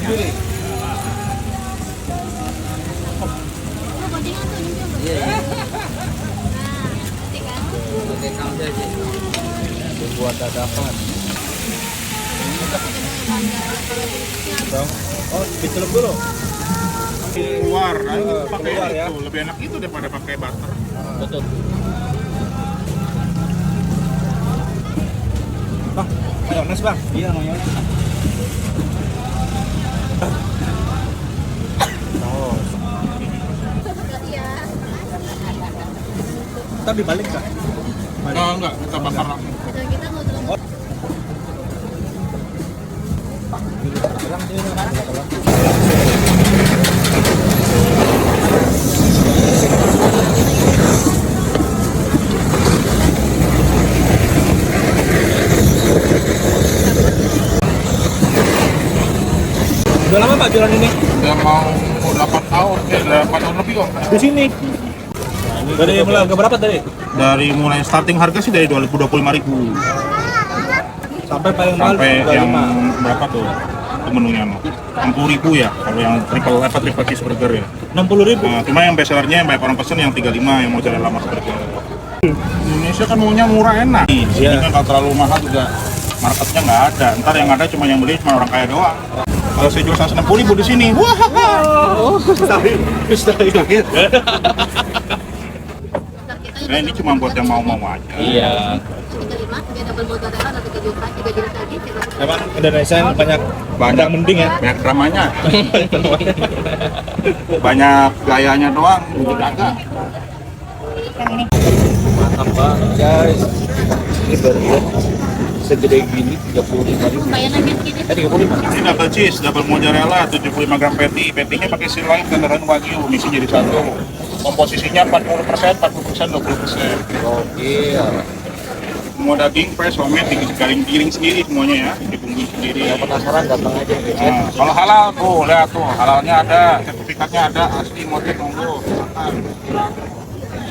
sendiri. Iya. Buat dadakan. Oh, dicelup dulu. Keluar, nah ini pakai keluar, ya. itu lebih enak itu daripada pakai butter. Betul. Bang, mayones bang? Iya mayones. Oh. Ntar dibalik kak? Oh, enggak, kita bakar langsung. Udah lama Pak jualan ini? Udah mau 8 tahun, 8 tahun lebih kok. Di sini. Dari mulai harga berapa tadi? Dari mulai starting harga sih dari 25.000 Sampai paling mahal sampai 25. yang berapa tuh? Itu menunya 60.000 ya, kalau yang triple cheeseburger ya. 60.000. Nah, cuma yang best sellernya yang banyak orang pesen yang 35 yang mozzarella mas burger. Indonesia kan maunya murah enak. Ini kan kalau terlalu mahal juga marketnya nggak ada. Ntar yang ada cuma yang beli cuma orang kaya doang. Kalau saya jual 160.000 di sini, wah. Mustahil. Nah, ini cuma buat yang mau aja. Iya. Emang Indonesia banyak yang mending ya. Banyak dramanya. Banyak gayanya doang, agak. Mantap banget guys. Ini burger segede gini 35.000. 35. Ini double cheese, double mozzarella, 75 gram patty. Patty-nya pakai sirloin kendaraan wagyu, misi jadi satu. Komposisinya 40%, 40%, 20%. Oke. Semua daging fresh, homemade, digiling sendiri semuanya ya, dibumbuin sendiri. Yang penasaran datang aja. Nah, kalau halal tuh, lihat tuh, halalnya ada, sertifikatnya ada, asli motif monggo, silakan.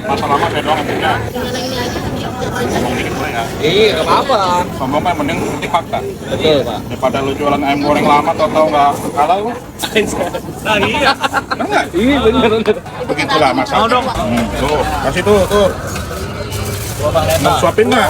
Masalah lama saya doang yang punya. Sombong dikit boleh ya? Iya, nggak apa-apa. Sombong mah mending penting fakta. Betul Pak. Daripada lu jualan ayam goreng lama atau nggak halal, Nah iya. enggak? Iya bener. Begitulah masalah. Mau dong. Tuh, kasih tuh. Coba Mau suapin nggak?